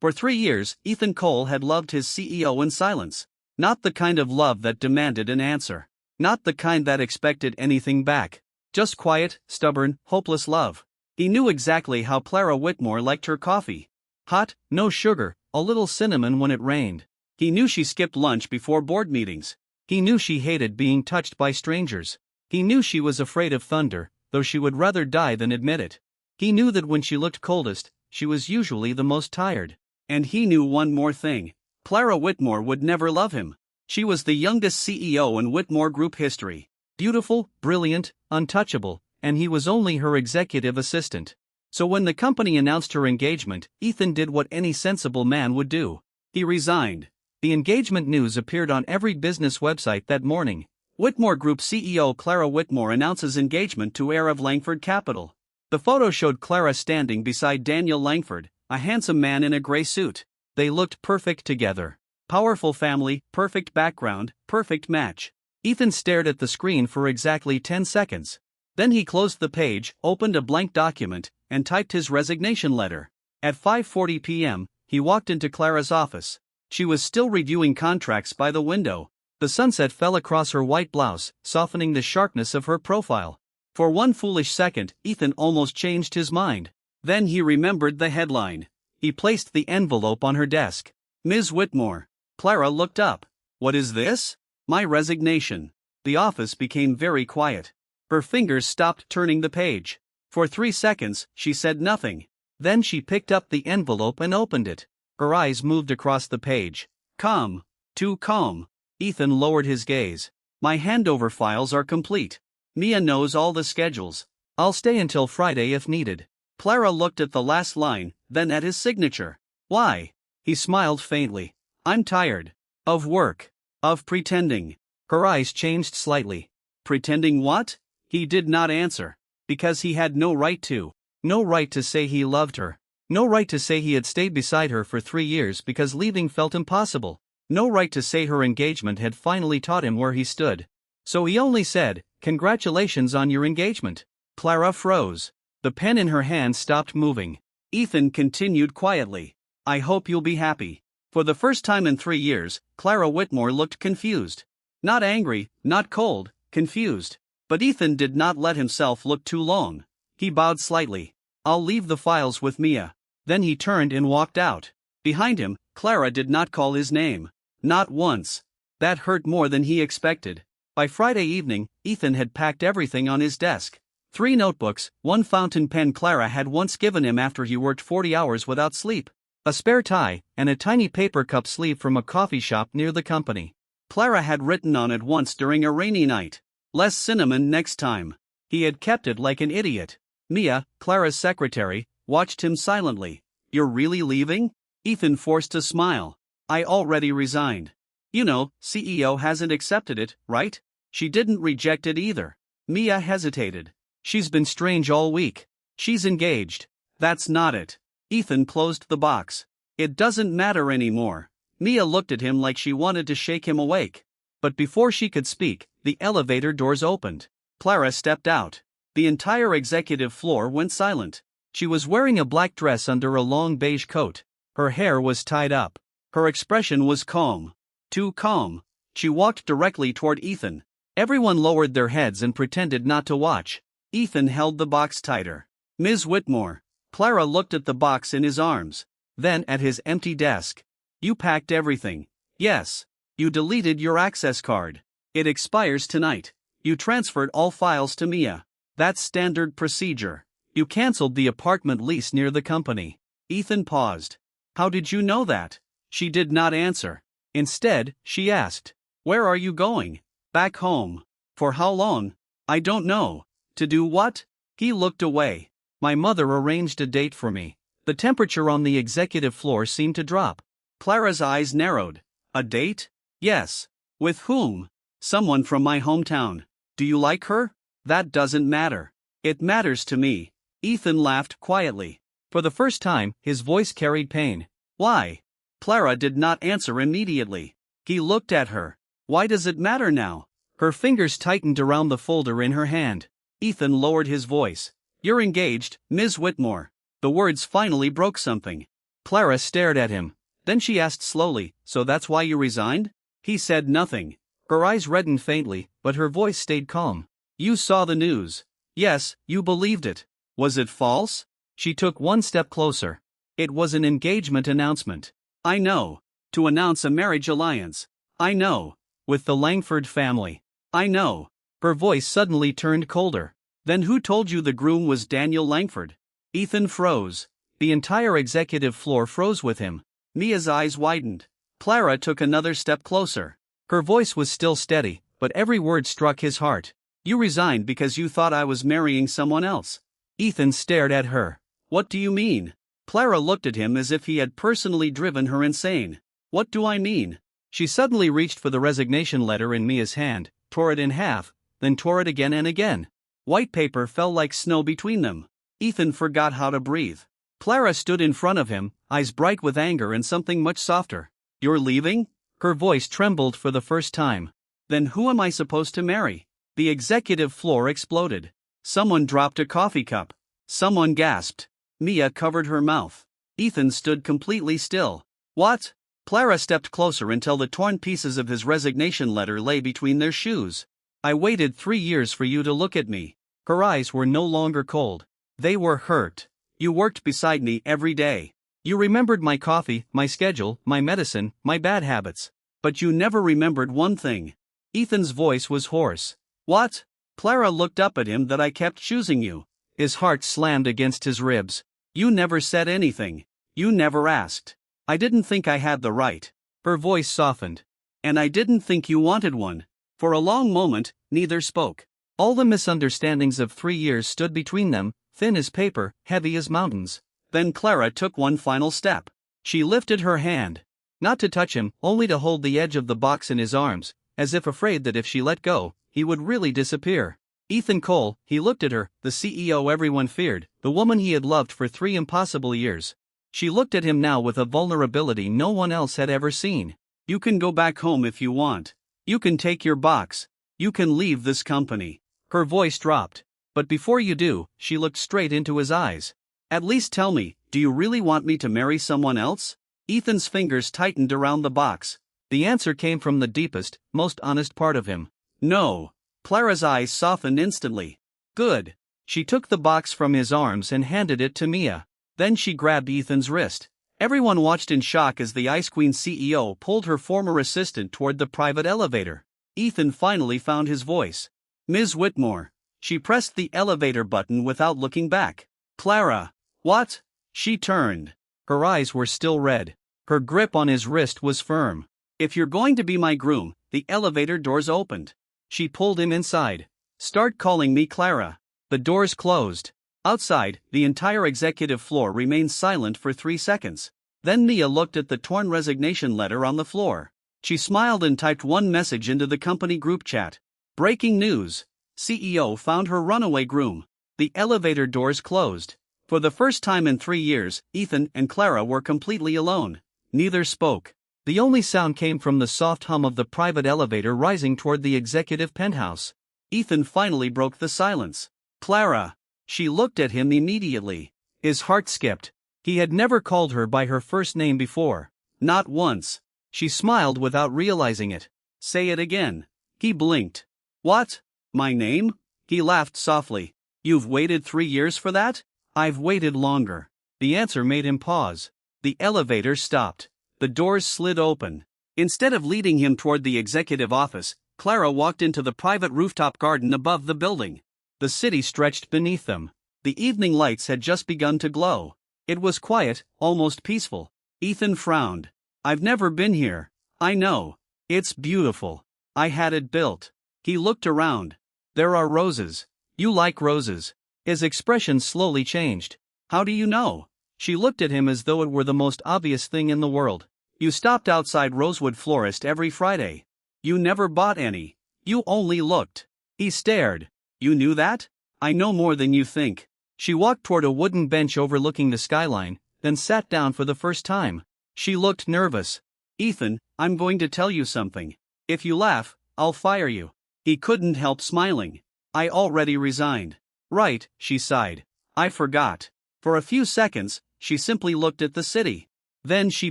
For 3 years, Ethan Cole had loved his CEO in silence. Not the kind of love that demanded an answer. Not the kind that expected anything back. Just quiet, stubborn, hopeless love. He knew exactly how Clara Whitmore liked her coffee. Hot, no sugar, a little cinnamon when it rained. He knew she skipped lunch before board meetings. He knew she hated being touched by strangers. He knew she was afraid of thunder, though she would rather die than admit it. He knew that when she looked coldest, she was usually the most tired. And he knew one more thing. Clara Whitmore would never love him. She was the youngest CEO in Whitmore Group history. Beautiful, brilliant, untouchable, and he was only her executive assistant. So when the company announced her engagement, Ethan did what any sensible man would do. He resigned. The engagement news appeared on every business website that morning. Whitmore Group CEO Clara Whitmore announces engagement to heir of Langford Capital. The photo showed Clara standing beside Daniel Langford, a handsome man in a gray suit. They looked perfect together. Powerful family, perfect background, perfect match. Ethan stared at the screen for exactly 10 seconds. Then he closed the page, opened a blank document, and typed his resignation letter. At 5:40 p.m., he walked into Clara's office. She was still reviewing contracts by the window. The sunset fell across her white blouse, softening the sharpness of her profile. For one foolish second, Ethan almost changed his mind. Then he remembered the headline. He placed the envelope on her desk. Ms. Whitmore. Clara looked up. What is this? My resignation. The office became very quiet. Her fingers stopped turning the page. For 3 seconds, she said nothing. Then she picked up the envelope and opened it. Her eyes moved across the page. Calm. Too calm. Ethan lowered his gaze. My handover files are complete. Mia knows all the schedules. I'll stay until Friday if needed. Clara looked at the last line, then at his signature. Why? He smiled faintly. I'm tired. Of work. Of pretending. Her eyes changed slightly. Pretending what? He did not answer. Because he had no right to. No right to say he loved her. No right to say he had stayed beside her for 3 years because leaving felt impossible. No right to say her engagement had finally taught him where he stood. So he only said, "Congratulations on your engagement." Clara froze. The pen in her hand stopped moving. Ethan continued quietly. I hope you'll be happy. For the first time in 3 years, Clara Whitmore looked confused. Not angry, not cold, confused. But Ethan did not let himself look too long. He bowed slightly. I'll leave the files with Mia. Then he turned and walked out. Behind him, Clara did not call his name. Not once. That hurt more than he expected. By Friday evening, Ethan had packed everything on his desk. 3 notebooks, 1 fountain pen Clara had once given him after he worked 40 hours without sleep, a spare tie, and a tiny paper cup sleeve from a coffee shop near the company. Clara had written on it once during a rainy night. Less cinnamon next time. He had kept it like an idiot. Mia, Clara's secretary, watched him silently. You're really leaving? Ethan forced a smile. I already resigned. You know, CEO hasn't accepted it, right? She didn't reject it either. Mia hesitated. She's been strange all week. She's engaged. That's not it. Ethan closed the box. It doesn't matter anymore. Mia looked at him like she wanted to shake him awake. But before she could speak, the elevator doors opened. Clara stepped out. The entire executive floor went silent. She was wearing a black dress under a long beige coat. Her hair was tied up. Her expression was calm. Too calm. She walked directly toward Ethan. Everyone lowered their heads and pretended not to watch. Ethan held the box tighter. Ms. Whitmore. Clara looked at the box in his arms. Then at his empty desk. You packed everything. Yes. You deleted your access card. It expires tonight. You transferred all files to Mia. That's standard procedure. You canceled the apartment lease near the company. Ethan paused. How did you know that? She did not answer. Instead, she asked, where are you going? Back home. For how long? I don't know. To do what? He looked away. My mother arranged a date for me. The temperature on the executive floor seemed to drop. Clara's eyes narrowed. A date? Yes. With whom? Someone from my hometown. Do you like her? That doesn't matter. It matters to me. Ethan laughed quietly. For the first time, his voice carried pain. Why? Clara did not answer immediately. He looked at her. Why does it matter now? Her fingers tightened around the folder in her hand. Ethan lowered his voice. You're engaged, Ms. Whitmore. The words finally broke something. Clara stared at him. Then she asked slowly, "So that's why you resigned?" He said nothing. Her eyes reddened faintly, but her voice stayed calm. "You saw the news. Yes, you believed it. Was it false?" She took one step closer. "It was an engagement announcement." "I know. To announce a marriage alliance." "I know. With the Langford family." "I know." Her voice suddenly turned colder. "Then who told you the groom was Daniel Langford?" Ethan froze. The entire executive floor froze with him. Mia's eyes widened. Clara took another step closer. Her voice was still steady, but every word struck his heart. "You resigned because you thought I was marrying someone else." Ethan stared at her. "What do you mean?" Clara looked at him as if he had personally driven her insane. "What do I mean?" She suddenly reached for the resignation letter in Mia's hand, tore it in half, then tore it again and again. White paper fell like snow between them. Ethan forgot how to breathe. Clara stood in front of him, eyes bright with anger and something much softer. "You're leaving?" Her voice trembled for the first time. "Then who am I supposed to marry?" The executive floor exploded. Someone dropped a coffee cup. Someone gasped. Mia covered her mouth. Ethan stood completely still. "What?" Clara stepped closer until the torn pieces of his resignation letter lay between their shoes. "I waited 3 years for you to look at me." Her eyes were no longer cold. They were hurt. "You worked beside me every day. You remembered my coffee, my schedule, my medicine, my bad habits. But you never remembered one thing." Ethan's voice was hoarse. "What?" Clara looked up at him. "That I kept choosing you." His heart slammed against his ribs. "You never said anything. You never asked. I didn't think I had the right." Her voice softened. "And I didn't think you wanted one." For a long moment, neither spoke. All the misunderstandings of 3 years stood between them, thin as paper, heavy as mountains. Then Clara took one final step. She lifted her hand. Not to touch him, only to hold the edge of the box in his arms, as if afraid that if she let go, he would really disappear. Ethan Cole, he looked at her, the CEO everyone feared, the woman he had loved for 3 impossible years. She looked at him now with a vulnerability no one else had ever seen. "You can go back home if you want. You can take your box. You can leave this company." Her voice dropped. "But before you do," she looked straight into his eyes. "At least tell me, do you really want me to marry someone else?" Ethan's fingers tightened around the box. The answer came from the deepest, most honest part of him. "No." Clara's eyes softened instantly. "Good." She took the box from his arms and handed it to Mia. Then she grabbed Ethan's wrist. Everyone watched in shock as the Ice Queen CEO pulled her former assistant toward the private elevator. Ethan finally found his voice. "Ms. Whitmore." She pressed the elevator button without looking back. "Clara." "What?" She turned. Her eyes were still red. Her grip on his wrist was firm. "If you're going to be my groom," the elevator doors opened. She pulled him inside. "Start calling me Clara." The doors closed. Outside, the entire executive floor remained silent for 3 seconds. Then Mia looked at the torn resignation letter on the floor. She smiled and typed one message into the company group chat. "Breaking news. CEO found her runaway groom." The elevator doors closed. For the first time in 3 years, Ethan and Clara were completely alone. Neither spoke. The only sound came from the soft hum of the private elevator rising toward the executive penthouse. Ethan finally broke the silence. "Clara." She looked at him immediately. His heart skipped. He had never called her by her first name before. Not once. She smiled without realizing it. "Say it again." He blinked. "What? My name?" He laughed softly. "You've waited 3 years for that?" "I've waited longer." The answer made him pause. The elevator stopped. The doors slid open. Instead of leading him toward the executive office, Clara walked into the private rooftop garden above the building. The city stretched beneath them. The evening lights had just begun to glow. It was quiet, almost peaceful. Ethan frowned. "I've never been here." "I know. It's beautiful. I had it built." He looked around. "There are roses. You like roses." His expression slowly changed. "How do you know?" She looked at him as though it were the most obvious thing in the world. "You stopped outside Rosewood Florist every Friday. You never bought any. You only looked." He stared. "You knew that?" "I know more than you think." She walked toward a wooden bench overlooking the skyline, then sat down for the first time. She looked nervous. "Ethan, I'm going to tell you something. If you laugh, I'll fire you." He couldn't help smiling. "I already resigned." "Right," she sighed. "I forgot." For a few seconds, she simply looked at the city. Then she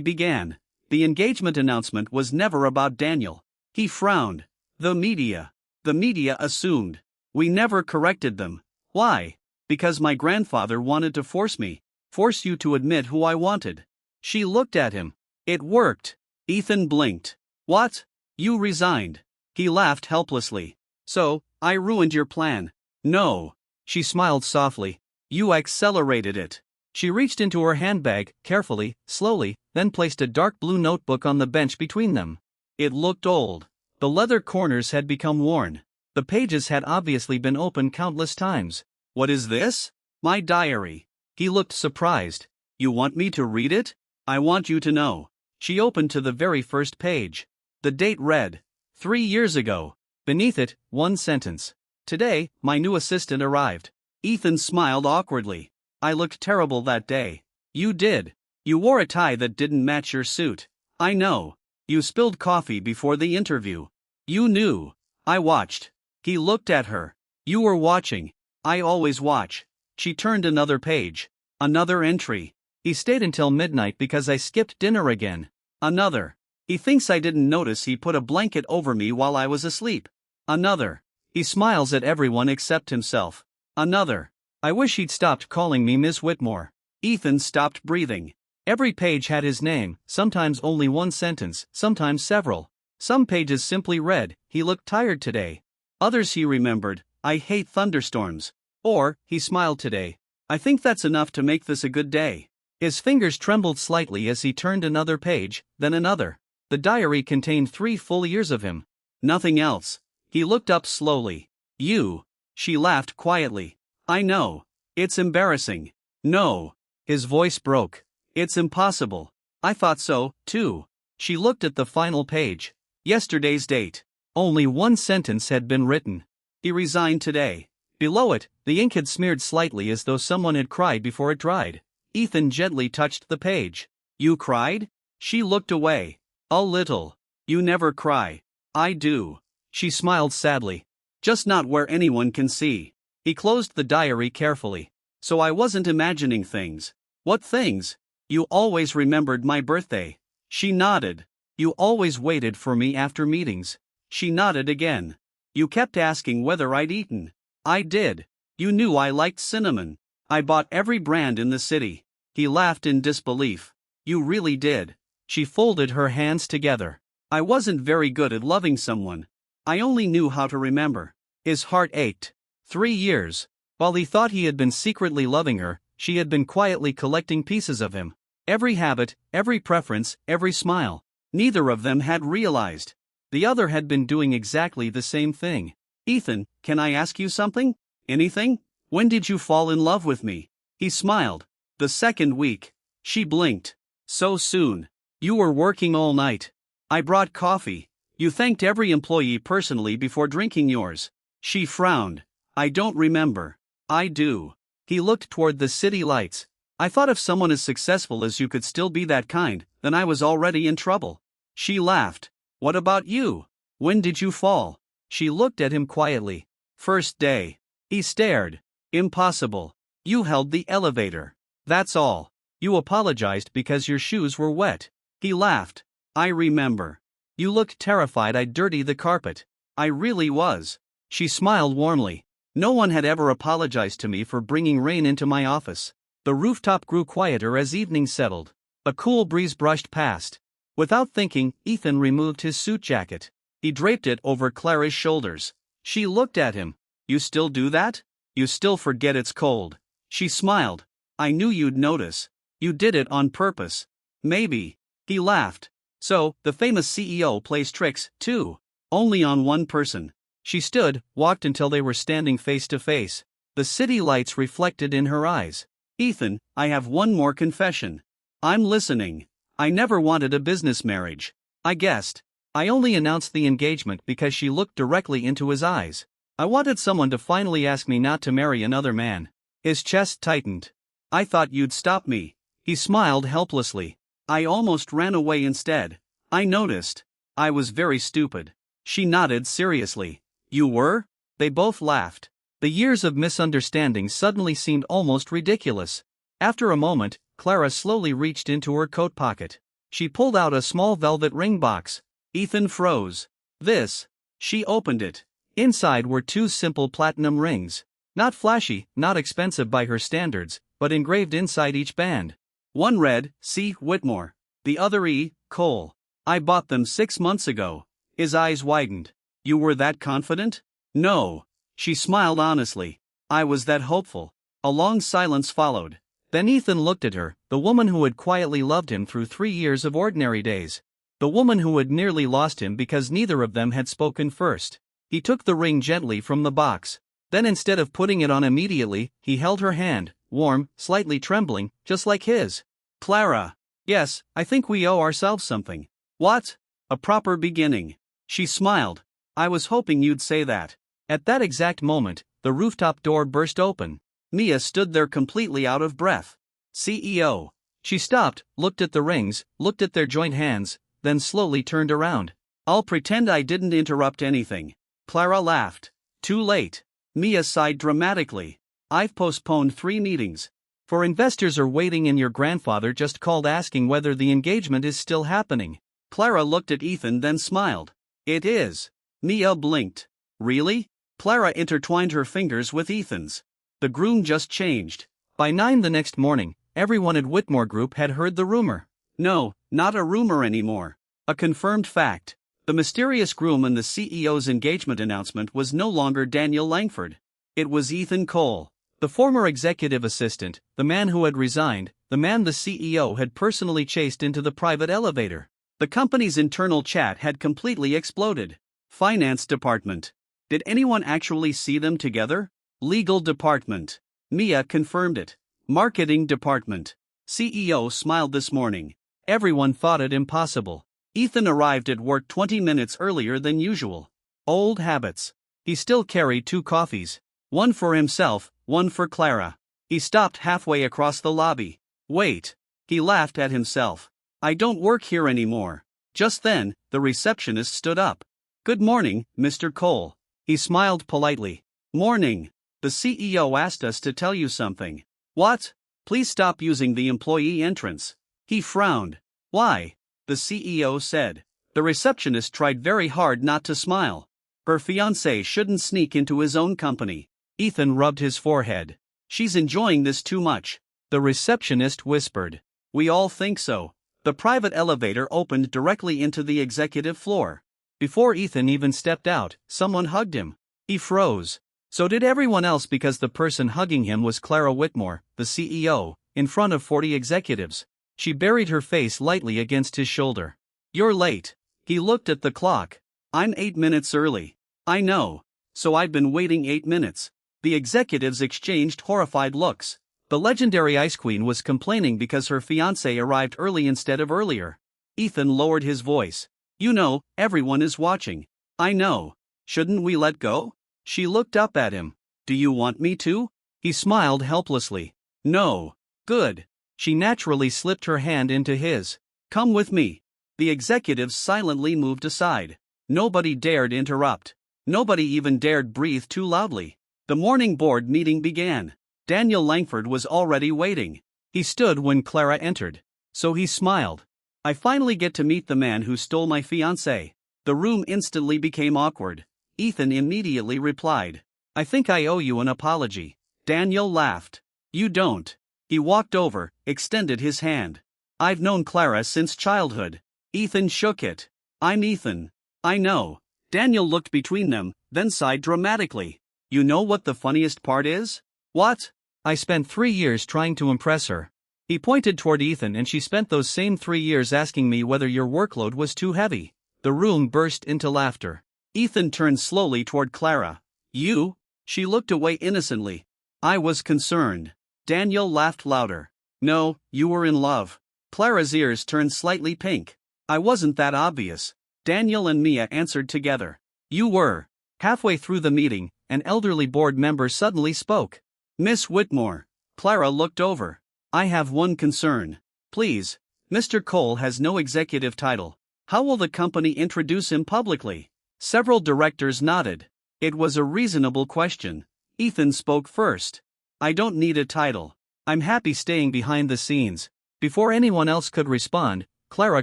began. The engagement announcement was never about Daniel. He frowned. The media. The media assumed. We never corrected them. Why? Because my grandfather wanted to force me. Force you to admit who I wanted. She looked at him. It worked. Ethan blinked. What? You resigned. He laughed helplessly. So, I ruined your plan. No. She smiled softly. You accelerated it. She reached into her handbag, carefully, slowly, then placed a dark blue notebook on the bench between them. It looked old. The leather corners had become worn. The pages had obviously been opened countless times. What is this? My diary. He looked surprised. You want me to read it? I want you to know. She opened to the very first page. The date read, 3 years ago. Beneath it, one sentence. Today, my new assistant arrived. Ethan smiled awkwardly. I looked terrible that day. You did. You wore a tie that didn't match your suit. I know. You spilled coffee before the interview. You knew. I watched. He looked at her. You were watching. I always watch. She turned another page. Another entry. He stayed until midnight because I skipped dinner again. Another. He thinks I didn't notice he put a blanket over me while I was asleep. Another. He smiles at everyone except himself. Another. I wish he'd stopped calling me Miss Whitmore. Ethan stopped breathing. Every page had his name, sometimes only one sentence, sometimes several. Some pages simply read, he looked tired today. Others he remembered, I hate thunderstorms. Or, he smiled today. I think that's enough to make this a good day. His fingers trembled slightly as he turned another page, then another. The diary contained 3 full years of him. Nothing else. He looked up slowly. You. She laughed quietly. I know. It's embarrassing. No. His voice broke. It's impossible. I thought so, too. She looked at the final page. Yesterday's date. Only one sentence had been written. He resigned today. Below it, the ink had smeared slightly as though someone had cried before it dried. Ethan gently touched the page. You cried? She looked away. A little. You never cry. I do. She smiled sadly. Just not where anyone can see. He closed the diary carefully. So I wasn't imagining things. What things? You always remembered my birthday. She nodded. You always waited for me after meetings. She nodded again. You kept asking whether I'd eaten. I did. You knew I liked cinnamon. I bought every brand in the city. He laughed in disbelief. You really did. She folded her hands together. I wasn't very good at loving someone. I only knew how to remember. His heart ached. 3 years. While he thought he had been secretly loving her, she had been quietly collecting pieces of him. Every habit, every preference, every smile. Neither of them had realized. The other had been doing exactly the same thing. Ethan, can I ask you something? Anything? When did you fall in love with me? He smiled. The second week. She blinked. So soon. You were working all night. I brought coffee. You thanked every employee personally before drinking yours. She frowned. I don't remember. I do. He looked toward the city lights. I thought if someone as successful as you could still be that kind, then I was already in trouble. She laughed. What about you? When did you fall? She looked at him quietly. First day. He stared. Impossible. You held the elevator. That's all. You apologized because your shoes were wet. He laughed. I remember. You looked terrified I'd dirty the carpet. I really was. She smiled warmly. No one had ever apologized to me for bringing rain into my office. The rooftop grew quieter as evening settled. A cool breeze brushed past. Without thinking, Ethan removed his suit jacket. He draped it over Clara's shoulders. She looked at him. You still do that? You still forget it's cold. She smiled. I knew you'd notice. You did it on purpose. Maybe. He laughed. So, the famous CEO plays tricks, too. Only on one person. She stood, walked until they were standing face to face. The city lights reflected in her eyes. Ethan, I have one more confession. I'm listening. I never wanted a business marriage. I guessed. I only announced the engagement because she looked directly into his eyes. I wanted someone to finally ask me not to marry another man. His chest tightened. I thought you'd stop me. He smiled helplessly. I almost ran away instead. I noticed. I was very stupid. She nodded seriously. You were? They both laughed. The years of misunderstanding suddenly seemed almost ridiculous. After a moment, Clara slowly reached into her coat pocket. She pulled out a small velvet ring box. Ethan froze. This. She opened it. Inside were two simple platinum rings. Not flashy, not expensive by her standards, but engraved inside each band. One read, C. Whitmore. The other E. Cole. I bought them 6 months ago. His eyes widened. You were that confident? No. She smiled honestly. I was that hopeful. A long silence followed. Then Ethan looked at her, the woman who had quietly loved him through 3 years of ordinary days. The woman who had nearly lost him because neither of them had spoken first. He took the ring gently from the box. Then instead of putting it on immediately, he held her hand, warm, slightly trembling, just like his. Clara. Yes, I think we owe ourselves something. What? A proper beginning. She smiled. I was hoping you'd say that. At that exact moment, the rooftop door burst open. Mia stood there completely out of breath. CEO. She stopped, looked at the rings, looked at their joint hands, then slowly turned around. I'll pretend I didn't interrupt anything. Clara laughed. Too late. Mia sighed dramatically. I've postponed 3 meetings. For investors are waiting and your grandfather just called asking whether the engagement is still happening. Clara looked at Ethan then smiled. It is. Mia blinked. Really? Clara intertwined her fingers with Ethan's. The groom just changed. By 9 the next morning, everyone at Whitmore Group had heard the rumor. No, not a rumor anymore. A confirmed fact. The mysterious groom in the CEO's engagement announcement was no longer Daniel Langford. It was Ethan Cole, the former executive assistant, the man who had resigned, the man the CEO had personally chased into the private elevator. The company's internal chat had completely exploded. Finance department. Did anyone actually see them together? Legal department. Mia confirmed it. Marketing department. CEO smiled this morning. Everyone thought it impossible. Ethan arrived at work 20 minutes earlier than usual. Old habits. He still carried 2 coffees. One for himself, one for Clara. He stopped halfway across the lobby. Wait. He laughed at himself. I don't work here anymore. Just then, the receptionist stood up. Good morning, Mr. Cole. He smiled politely. Morning. The CEO asked us to tell you something. What? Please stop using the employee entrance. He frowned. Why? The CEO said. The receptionist tried very hard not to smile. Her fiancé shouldn't sneak into his own company. Ethan rubbed his forehead. She's enjoying this too much. The receptionist whispered. We all think so. The private elevator opened directly into the executive floor. Before Ethan even stepped out, someone hugged him. He froze. So did everyone else because the person hugging him was Clara Whitmore, the CEO, in front of 40 executives. She buried her face lightly against his shoulder. You're late. He looked at the clock. I'm 8 minutes early. I know. So I've been waiting 8 minutes. The executives exchanged horrified looks. The legendary Ice Queen was complaining because her fiancé arrived early instead of earlier. Ethan lowered his voice. You know, everyone is watching. I know. Shouldn't we let go? She looked up at him. Do you want me to? He smiled helplessly. No. Good. She naturally slipped her hand into his. Come with me. The executives silently moved aside. Nobody dared interrupt. Nobody even dared breathe too loudly. The morning board meeting began. Daniel Langford was already waiting. He stood when Clara entered. So he smiled. I finally get to meet the man who stole my fiancée. The room instantly became awkward. Ethan immediately replied. I think I owe you an apology. Daniel laughed. You don't. He walked over, extended his hand. I've known Clara since childhood. Ethan shook it. I'm Ethan. I know. Daniel looked between them, then sighed dramatically. You know what the funniest part is? What? I spent 3 years trying to impress her. He pointed toward Ethan and she spent those same 3 years asking me whether your workload was too heavy. The room burst into laughter. Ethan turned slowly toward Clara. You? She looked away innocently. I was concerned. Daniel laughed louder. No, you were in love. Clara's ears turned slightly pink. I wasn't that obvious. Daniel and Mia answered together. You were. Halfway through the meeting, an elderly board member suddenly spoke. Miss Whitmore. Clara looked over. I have one concern. Please. Mr. Cole has no executive title. How will the company introduce him publicly? Several directors nodded. It was a reasonable question. Ethan spoke first. I don't need a title. I'm happy staying behind the scenes. Before anyone else could respond, Clara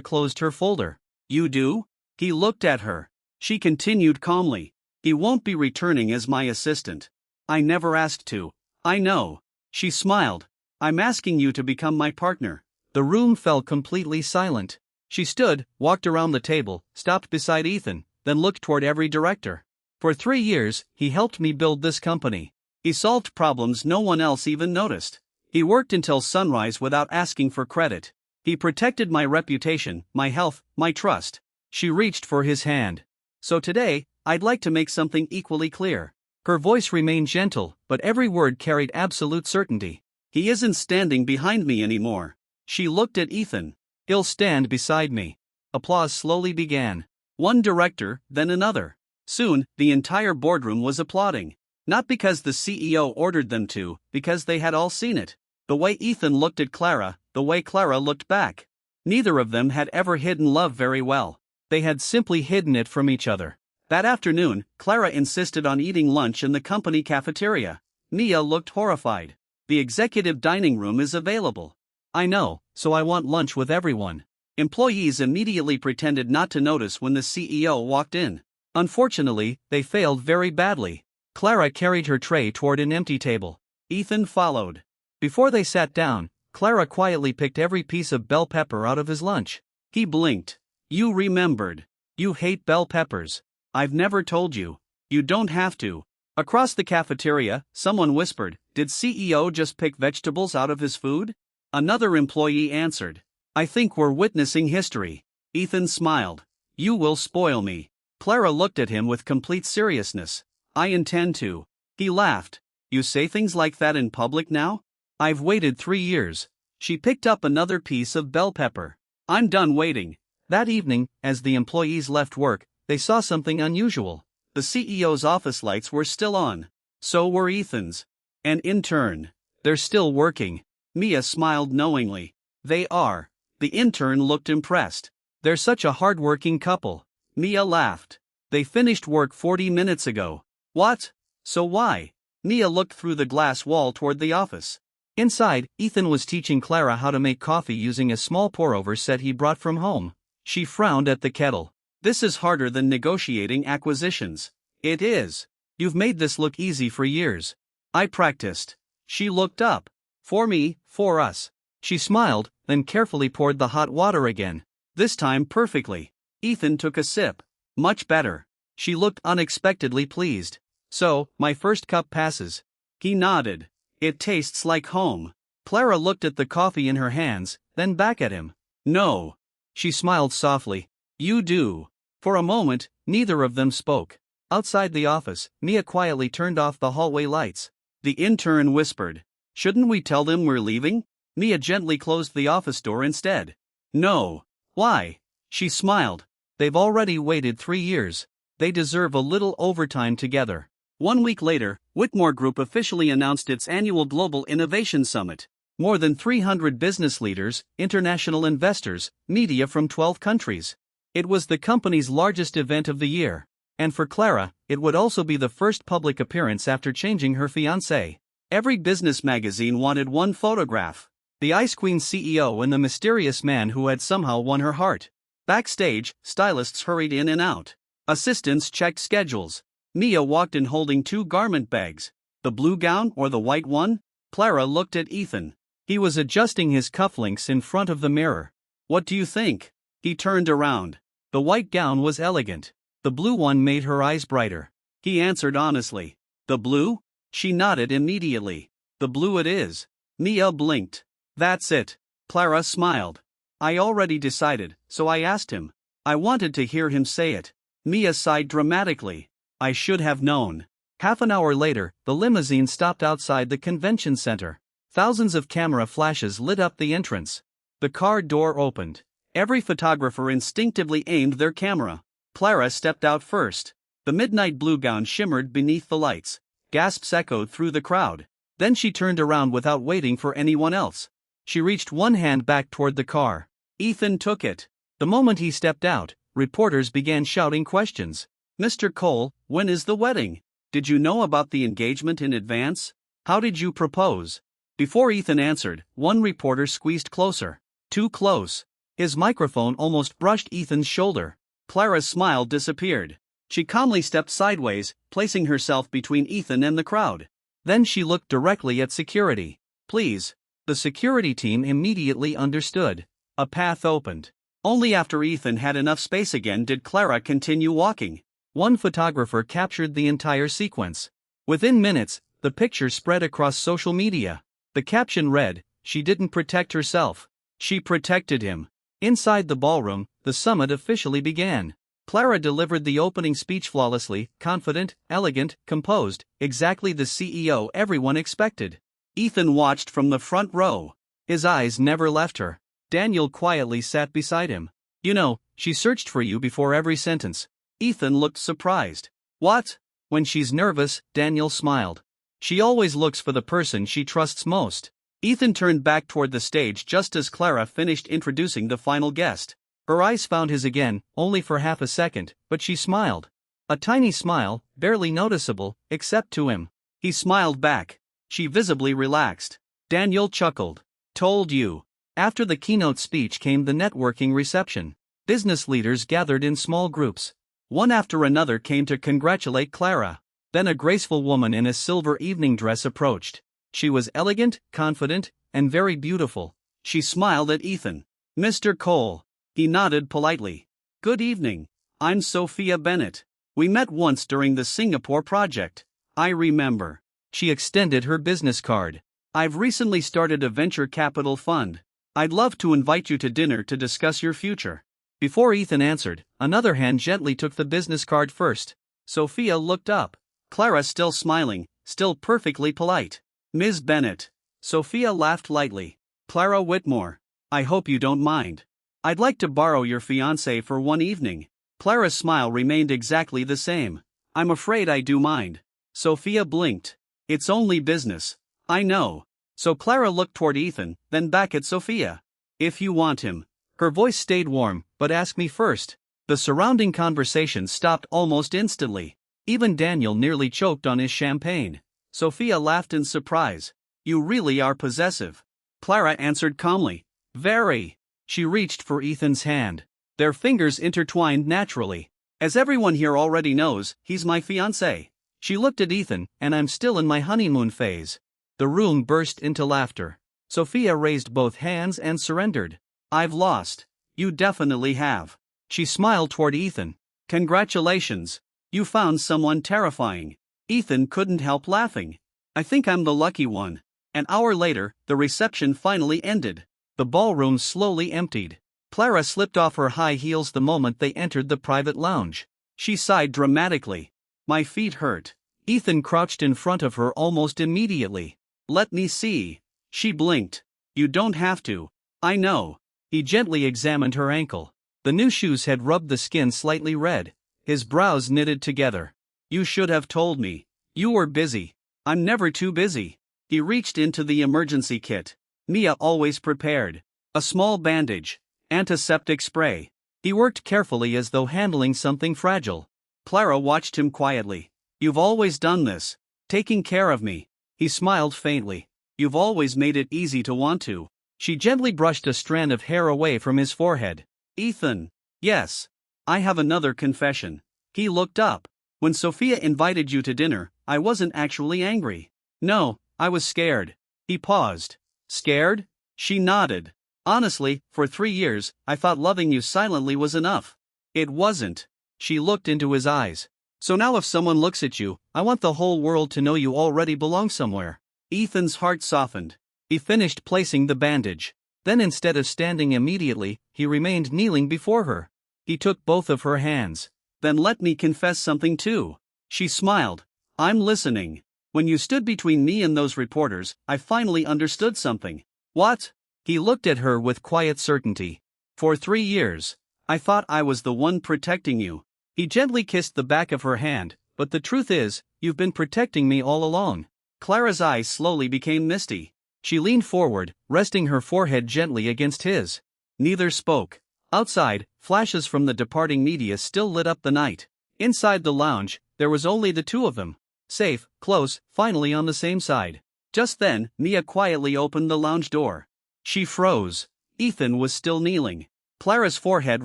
closed her folder. You do? He looked at her. She continued calmly. He won't be returning as my assistant. I never asked to. I know. She smiled. I'm asking you to become my partner. The room fell completely silent. She stood, walked around the table, stopped beside Ethan, then looked toward every director. For 3 years, he helped me build this company. He solved problems no one else even noticed. He worked until sunrise without asking for credit. He protected my reputation, my health, my trust. She reached for his hand. So today, I'd like to make something equally clear. Her voice remained gentle, but every word carried absolute certainty. He isn't standing behind me anymore. She looked at Ethan. He'll stand beside me. Applause slowly began. One director, then another. Soon, the entire boardroom was applauding. Not because the CEO ordered them to, because they had all seen it. The way Ethan looked at Clara, the way Clara looked back. Neither of them had ever hidden love very well. They had simply hidden it from each other. That afternoon, Clara insisted on eating lunch in the company cafeteria. Mia looked horrified. The executive dining room is available. I know, so I want lunch with everyone. Employees immediately pretended not to notice when the CEO walked in. Unfortunately, they failed very badly. Clara carried her tray toward an empty table. Ethan followed. Before they sat down, Clara quietly picked every piece of bell pepper out of his lunch. He blinked. You remembered. You hate bell peppers. I've never told you. You don't have to. Across the cafeteria, someone whispered, Did CEO just pick vegetables out of his food? Another employee answered, I think we're witnessing history. Ethan smiled. You will spoil me. Clara looked at him with complete seriousness. I intend to. He laughed. You say things like that in public now? I've waited 3 years. She picked up another piece of bell pepper. I'm done waiting. That evening, as the employees left work, they saw something unusual. The CEO's office lights were still on. So were Ethan's. An intern. They're still working. Mia smiled knowingly. They are. The intern looked impressed. They're such a hard-working couple. Mia laughed. They finished work 40 minutes ago. What? So why? Mia looked through the glass wall toward the office. Inside, Ethan was teaching Clara how to make coffee using a small pour-over set he brought from home. She frowned at the kettle. This is harder than negotiating acquisitions. It is. You've made this look easy for years. I practiced. She looked up. For me, for us. She smiled, then carefully poured the hot water again. This time perfectly. Ethan took a sip. Much better. She looked unexpectedly pleased. So, my first cup passes. He nodded. It tastes like home. Clara looked at the coffee in her hands, then back at him. No. She smiled softly. You do. For a moment, neither of them spoke. Outside the office, Mia quietly turned off the hallway lights. The intern whispered. Shouldn't we tell them we're leaving? Mia gently closed the office door instead. No. Why? She smiled. They've already waited 3 years. They deserve a little overtime together. 1 week later, Whitmore Group officially announced its annual Global Innovation Summit. More than 300 business leaders, international investors, media from 12 countries. It was the company's largest event of the year. And for Clara, it would also be the first public appearance after changing her fiancé. Every business magazine wanted one photograph. The Ice Queen CEO and the mysterious man who had somehow won her heart. Backstage, stylists hurried in and out. Assistants checked schedules. Mia walked in holding 2 garment bags. The blue gown or the white one? Clara looked at Ethan. He was adjusting his cufflinks in front of the mirror. What do you think? He turned around. The white gown was elegant. The blue one made her eyes brighter. He answered honestly. The blue? She nodded immediately. The blue it is. Mia blinked. That's it. Clara smiled. I already decided, so I asked him. I wanted to hear him say it. Mia sighed dramatically. I should have known. Half an hour later, the limousine stopped outside the convention center. Thousands of camera flashes lit up the entrance. The car door opened. Every photographer instinctively aimed their camera. Clara stepped out first. The midnight blue gown shimmered beneath the lights. Gasps echoed through the crowd. Then she turned around without waiting for anyone else. She reached one hand back toward the car. Ethan took it. The moment he stepped out, reporters began shouting questions. Mr. Cole, when is the wedding? Did you know about the engagement in advance? How did you propose? Before Ethan answered, one reporter squeezed closer. Too close. His microphone almost brushed Ethan's shoulder. Clara's smile disappeared. She calmly stepped sideways, placing herself between Ethan and the crowd. Then she looked directly at security. Please. The security team immediately understood. A path opened. Only after Ethan had enough space again did Clara continue walking. One photographer captured the entire sequence. Within minutes, the picture spread across social media. The caption read, "She didn't protect herself. She protected him." Inside the ballroom, the summit officially began. Clara delivered the opening speech flawlessly, confident, elegant, composed, exactly the CEO everyone expected. Ethan watched from the front row. His eyes never left her. Daniel quietly sat beside him. "You know, she searched for you before every sentence." Ethan looked surprised. "What?" "When she's nervous," Daniel smiled. "She always looks for the person she trusts most." Ethan turned back toward the stage just as Clara finished introducing the final guest. Her eyes found his again, only for half a second, but she smiled. A tiny smile, barely noticeable, except to him. He smiled back. She visibly relaxed. Daniel chuckled. "Told you." After the keynote speech came the networking reception. Business leaders gathered in small groups. One after another came to congratulate Clara. Then a graceful woman in a silver evening dress approached. She was elegant, confident, and very beautiful. She smiled at Ethan. "Mr. Cole." He nodded politely. "Good evening. I'm Sophia Bennett. We met once during the Singapore project." "I remember." She extended her business card. "I've recently started a venture capital fund. I'd love to invite you to dinner to discuss your future." Before Ethan answered, another hand gently took the business card first. Sophia looked up. Clara still smiling, still perfectly polite. "Ms. Bennett." Sophia laughed lightly. "Clara Whitmore. I hope you don't mind. I'd like to borrow your fiancé for one evening." Clara's smile remained exactly the same. "I'm afraid I do mind." Sophia blinked. "It's only business." "I know." So Clara looked toward Ethan, then back at Sophia. "If you want him." Her voice stayed warm, "but ask me first." The surrounding conversation stopped almost instantly. Even Daniel nearly choked on his champagne. Sophia laughed in surprise. "You really are possessive." Clara answered calmly. "Very." She reached for Ethan's hand. Their fingers intertwined naturally. "As everyone here already knows, he's my fiancé." She looked at Ethan, "And I'm still in my honeymoon phase." The room burst into laughter. Sophia raised both hands and surrendered. "I've lost." "You definitely have." She smiled toward Ethan. "Congratulations. You found someone terrifying." Ethan couldn't help laughing. "I think I'm the lucky one." An hour later, the reception finally ended. The ballroom slowly emptied. Clara slipped off her high heels the moment they entered the private lounge. She sighed dramatically. "My feet hurt." Ethan crouched in front of her almost immediately. "Let me see." She blinked. "You don't have to." "I know." He gently examined her ankle. The new shoes had rubbed the skin slightly red. His brows knitted together. "You should have told me. You were busy." "I'm never too busy." He reached into the emergency kit. Mia always prepared. A small bandage. Antiseptic spray. He worked carefully as though handling something fragile. Clara watched him quietly. "You've always done this. Taking care of me." He smiled faintly. "You've always made it easy to want to." She gently brushed a strand of hair away from his forehead. "Ethan." "Yes. I have another confession." He looked up. "When Sophia invited you to dinner, I wasn't actually angry." "No, I was scared." He paused. "Scared?" She nodded. "Honestly, for 3 years, I thought loving you silently was enough." "It wasn't." She looked into his eyes. "So now if someone looks at you, I want the whole world to know you already belong somewhere." Ethan's heart softened. He finished placing the bandage. Then instead of standing immediately, he remained kneeling before her. He took both of her hands. "Then let me confess something too." She smiled. "I'm listening. When you stood between me and those reporters, I finally understood something." "What?" He looked at her with quiet certainty. "For 3 years, I thought I was the one protecting you." He gently kissed the back of her hand. "But the truth is, you've been protecting me all along." Clara's eyes slowly became misty. She leaned forward, resting her forehead gently against his. Neither spoke. Outside, flashes from the departing media still lit up the night. Inside the lounge, there was only the two of them. Safe, close, finally on the same side. Just then, Mia quietly opened the lounge door. She froze. Ethan was still kneeling. Clara's forehead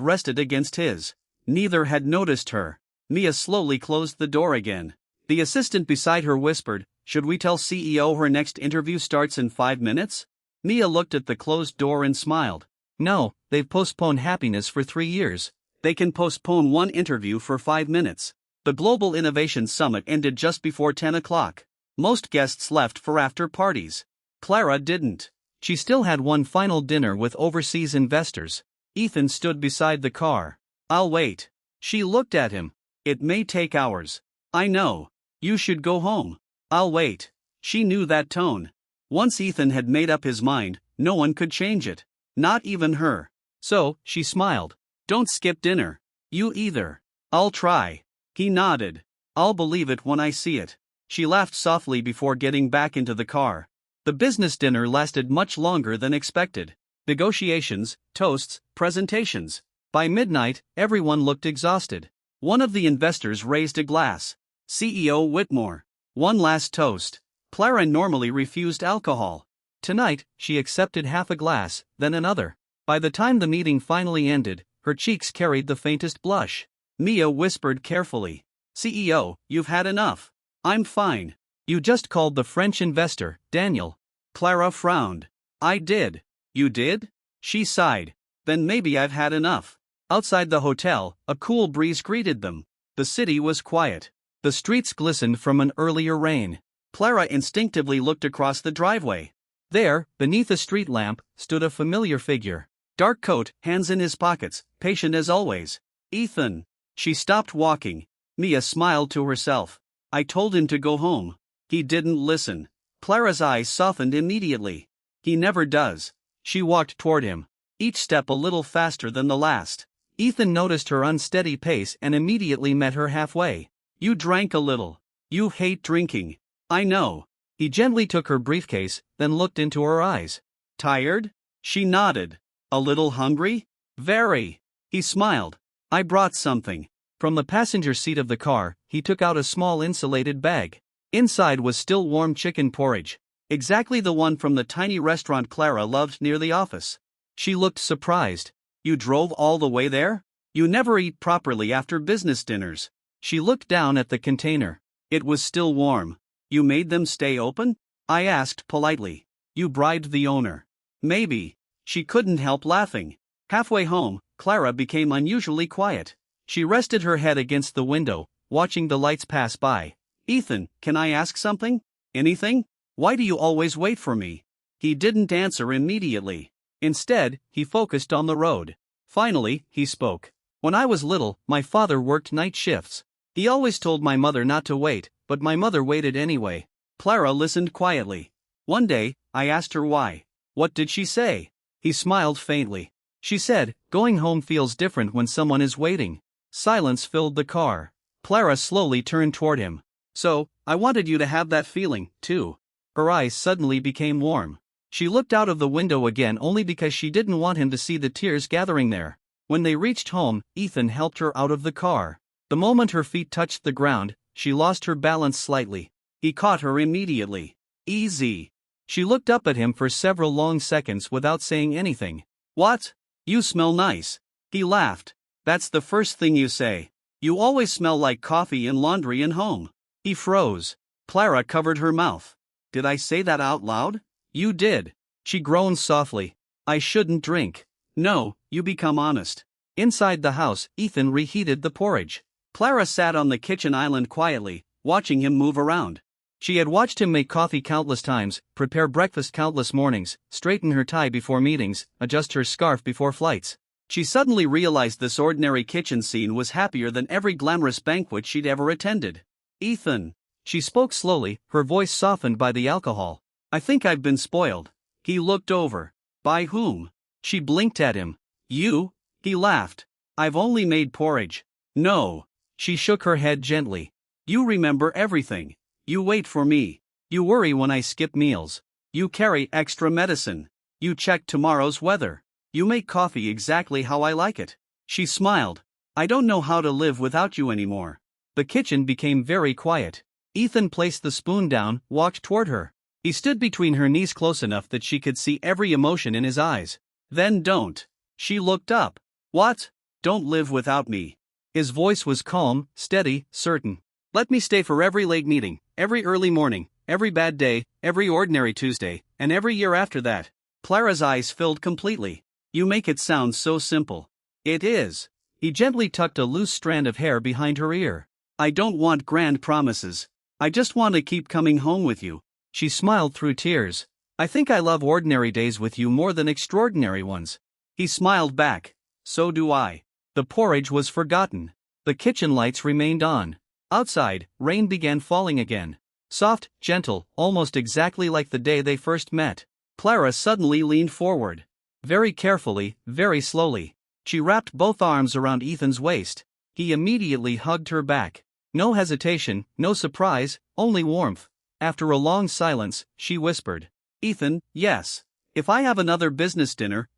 rested against his. Neither had noticed her. Mia slowly closed the door again. The assistant beside her whispered, "Should we tell CEO her next interview starts in 5 minutes?" Mia looked at the closed door and smiled. "No, they've postponed happiness for 3 years. They can postpone one interview for 5 minutes." The Global Innovation Summit ended just before 10 o'clock. Most guests left for after parties. Clara didn't. She still had one final dinner with overseas investors. Ethan stood beside the car. "I'll wait." She looked at him. "It may take hours." "I know. You should go home." "I'll wait." She knew that tone. Once Ethan had made up his mind, no one could change it. Not even her. So, she smiled. "Don't skip dinner. You either." "I'll try." He nodded. "I'll believe it when I see it." She laughed softly before getting back into the car. The business dinner lasted much longer than expected. Negotiations, toasts, presentations. By midnight, everyone looked exhausted. One of the investors raised a glass. CEO Whitmore. One last toast. Clara normally refused alcohol. Tonight, she accepted half a glass, then another. By the time the meeting finally ended, her cheeks carried the faintest blush. Mia whispered carefully, "CEO, you've had enough." "I'm fine." "You just called the French investor, Daniel." Clara frowned. "I did." "You did?" She sighed. "Then maybe I've had enough." Outside the hotel, a cool breeze greeted them. The city was quiet. The streets glistened from an earlier rain. Clara instinctively looked across the driveway. There, beneath a street lamp, stood a familiar figure. Dark coat, hands in his pockets, patient as always. "Ethan." She stopped walking. Mia smiled to herself. "I told him to go home." He didn't listen. Clara's eyes softened immediately. "He never does." She walked toward him, each step a little faster than the last. Ethan noticed her unsteady pace and immediately met her halfway. "You drank a little. You hate drinking." "I know." He gently took her briefcase, then looked into her eyes. "Tired?" She nodded. "A little hungry?" "Very." He smiled. "I brought something." From the passenger seat of the car, he took out a small insulated bag. Inside was still warm chicken porridge. Exactly the one from the tiny restaurant Clara loved near the office. She looked surprised. "You drove all the way there? You never eat properly after business dinners." She looked down at the container. It was still warm. "You made them stay open?" I asked politely. "You bribed the owner." "Maybe." She couldn't help laughing. Halfway home, Clara became unusually quiet. She rested her head against the window, watching the lights pass by. "Ethan, can I ask something?" "Anything? Why do you always wait for me?" He didn't answer immediately. Instead, he focused on the road. Finally, he spoke. "When I was little, my father worked night shifts. He always told my mother not to wait, but my mother waited anyway." Clara listened quietly. "One day, I asked her why." "What did she say?" He smiled faintly. "She said, going home feels different when someone is waiting." Silence filled the car. Clara slowly turned toward him. "So, I wanted you to have that feeling, too." Her eyes suddenly became warm. She looked out of the window again only because she didn't want him to see the tears gathering there. When they reached home, Ethan helped her out of the car. The moment her feet touched the ground, she lost her balance slightly. He caught her immediately. "Easy." She looked up at him for several long seconds without saying anything. "What? You smell nice." He laughed. "That's the first thing you say. You always smell like coffee and laundry and home." He froze. Clara covered her mouth. "Did I say that out loud?" "You did." She groaned softly. "I shouldn't drink." "No, you become honest." Inside the house, Ethan reheated the porridge. Clara sat on the kitchen island quietly, watching him move around. She had watched him make coffee countless times, prepare breakfast countless mornings, straighten her tie before meetings, adjust her scarf before flights. She suddenly realized this ordinary kitchen scene was happier than every glamorous banquet she'd ever attended. "Ethan." She spoke slowly, her voice softened by the alcohol. "I think I've been spoiled." He looked over. "By whom?" She blinked at him. "You?" He laughed. "I've only made porridge." "No." She shook her head gently. "You remember everything. You wait for me. You worry when I skip meals. You carry extra medicine. You check tomorrow's weather. You make coffee exactly how I like it." She smiled. "I don't know how to live without you anymore." The kitchen became very quiet. Ethan placed the spoon down, walked toward her. He stood between her knees close enough that she could see every emotion in his eyes. Then don't. She looked up. What? Don't live without me. His voice was calm, steady, certain. Let me stay for every late meeting, every early morning, every bad day, every ordinary Tuesday, and every year after that. Clara's eyes filled completely. You make it sound so simple. It is. He gently tucked a loose strand of hair behind her ear. I don't want grand promises. I just want to keep coming home with you. She smiled through tears. I think I love ordinary days with you more than extraordinary ones. He smiled back. So do I. The porridge was forgotten. The kitchen lights remained on. Outside, rain began falling again. Soft, gentle, almost exactly like the day they first met. Clara suddenly leaned forward. Very carefully, very slowly. She wrapped both arms around Ethan's waist. He immediately hugged her back. No hesitation, no surprise, only warmth. After a long silence, she whispered, Ethan, yes. If I have another business dinner,